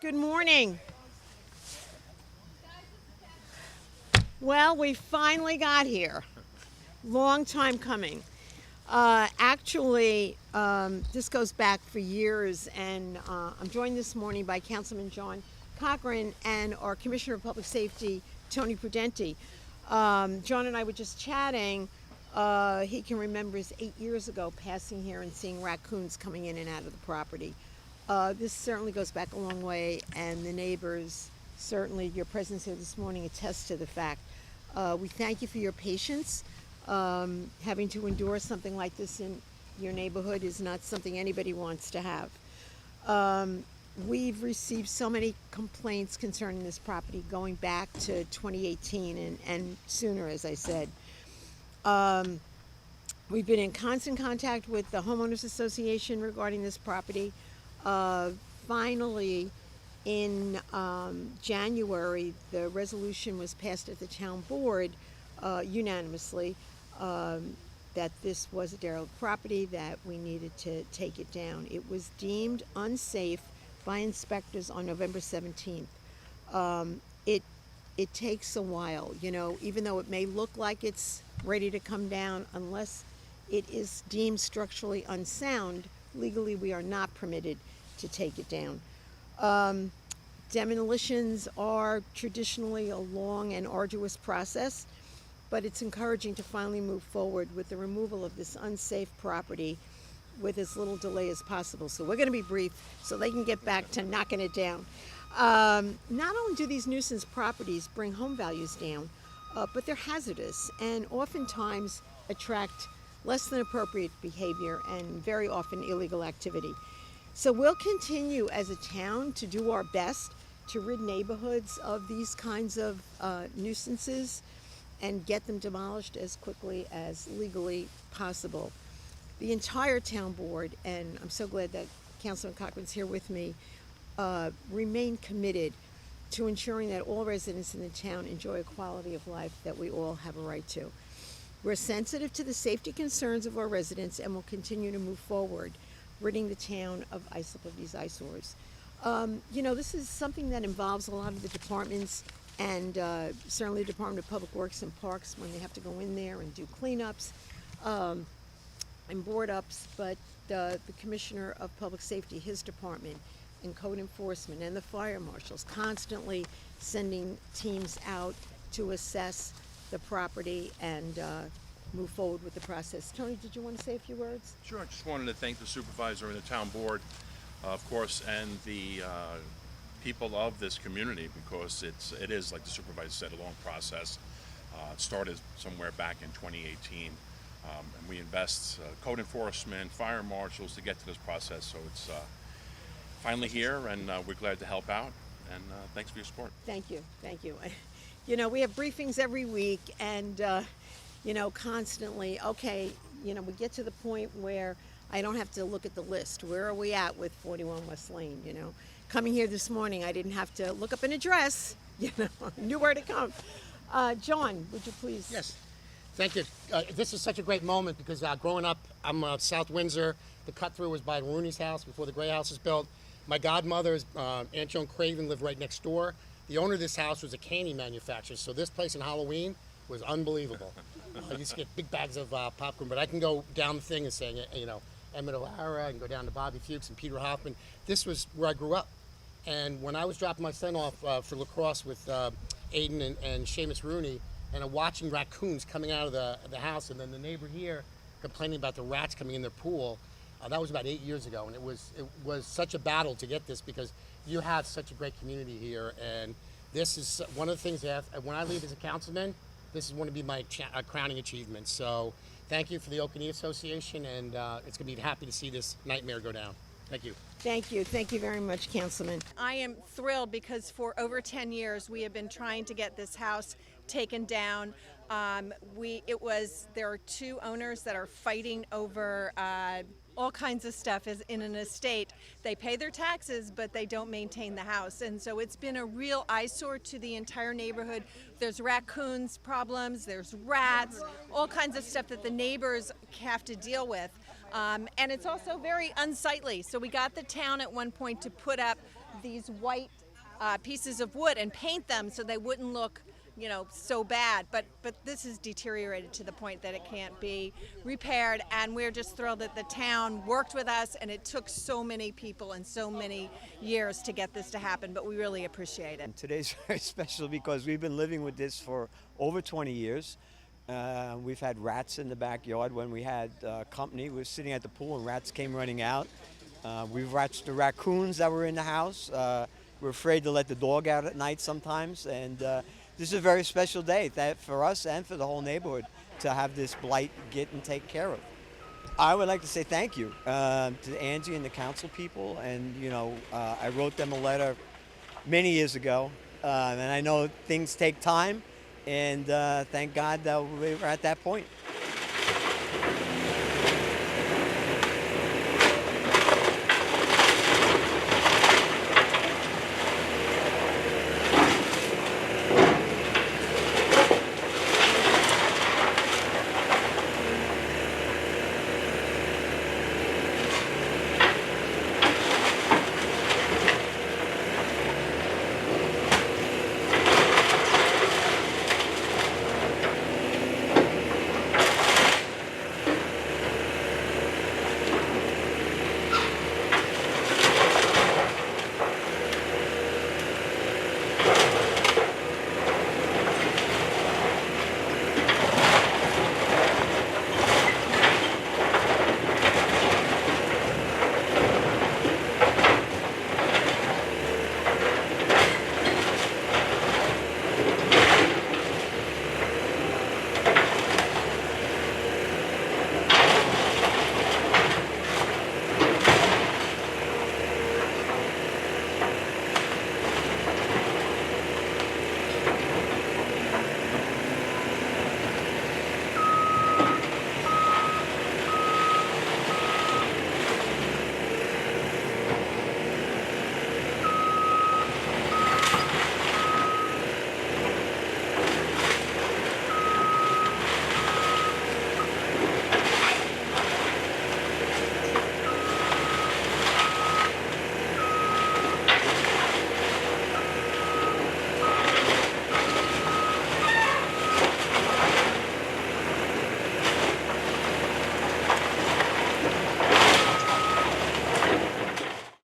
Good morning. Well, we finally got here. Long time coming. This goes back for years, and I'm joined this morning by Councilman Cochrane and our Commissioner of Public Safety, Tony Prudenti. John and I were just chatting. He can remember 8 years ago passing here and seeing raccoons coming in and out of the property. This certainly goes back a long way, and the neighbors, certainly your presence here this morning attests to the fact. We thank you for your patience. Having to endure something like this in your neighborhood is not something anybody wants to have. We've received so many complaints concerning this property going back to 2018 and sooner, as I said. We've been in constant contact with the Homeowners Association regarding this property. Finally, in January, the resolution was passed at the town board unanimously that this was a derelict property, that we needed to take it down. It was deemed unsafe by inspectors on November 17th. It takes a while, even though it may look like it's ready to come down, unless it is deemed structurally unsound, legally we are not permitted to take it down. Demolitions are traditionally a long and arduous process, but it's encouraging to finally move forward with the removal of this unsafe property with as little delay as possible. So we're going to be brief so they can get back to knocking it down. Not only do these nuisance properties bring home values down, but they're hazardous and oftentimes attract less than appropriate behavior and very often illegal activity. So we'll continue as a town to do our best to rid neighborhoods of these kinds of nuisances and get them demolished as quickly as legally possible. The entire town board, and I'm so glad that Councilman Cochrane's here with me, remain committed to ensuring that all residents in the town enjoy a quality of life that we all have a right to. We're sensitive to the safety concerns of our residents and will continue to move forward, ridding the town of Islip of these eyesores. This is something that involves a lot of the departments, and certainly the Department of Public Works and Parks when they have to go in there and do cleanups and board ups, but the Commissioner of Public Safety, his department, and code enforcement and the fire marshals constantly sending teams out to assess the property and move forward with the process. Tony, did you want to say a few words? Sure. I just wanted to thank the supervisor and the town board, of course, and the people of this community, because it is, like the supervisor said, a long process. It started somewhere back in 2018, and we invest code enforcement, fire marshals to get to this process. So it's finally here, and we're glad to help out. And thanks for your support. Thank you. We have briefings every week, and constantly, we get to the point where I don't have to look at the list. Where are we at with 41 West Lane, Coming here this morning, I didn't have to look up an address, knew where to come. John, would you please? Yes, thank you. This is such a great moment because growing up, I'm South Windsor. The cut-through was by Rooney's house before the Gray House was built. My godmother's Aunt Joan Craven lived right next door. The owner of this house was a candy manufacturer, so this place in Halloween was unbelievable. I used to get big bags of popcorn, but I can go down the thing and say, Emmett O'Hara, I can go down to Bobby Fuchs and Peter Hoffman. This was where I grew up. And when I was dropping my son off for lacrosse with Aiden and Seamus Rooney, and I'm watching raccoons coming out of the house, and then the neighbor here complaining about the rats coming in their pool, that was about 8 years ago. And it was such a battle to get this because you have such a great community here. And this is one of the things that when I leave as a councilman, this is going to be my crowning achievement. So thank you for the Okanee Association, and it's going to be happy to see this nightmare go down. Thank you. Thank you very much, Councilman. I am thrilled because for over 10 years we have been trying to get this house taken down. There are two owners that are fighting over all kinds of stuff as in an estate. They pay their taxes, but they don't maintain the house. And so it's been a real eyesore to the entire neighborhood. There's raccoons problems, there's rats, all kinds of stuff that the neighbors have to deal with. And it's also very unsightly. So we got the town at one point to put up these white pieces of wood and paint them so they wouldn't look, so bad. But this has deteriorated to the point that it can't be repaired, and we're just thrilled that the town worked with us, and it took so many people and so many years to get this to happen, but we really appreciate it. Today's very special because we've been living with this for over 20 years. We've had rats in the backyard when we had company. We were sitting at the pool and rats came running out. We've watched the raccoons that were in the house. We're afraid to let the dog out at night sometimes, and this is a very special day for us and for the whole neighborhood to have this blight get and take care of. I would like to say thank you to Angie and the council people, and I wrote them a letter many years ago, and I know things take time, and thank God that we were at that point.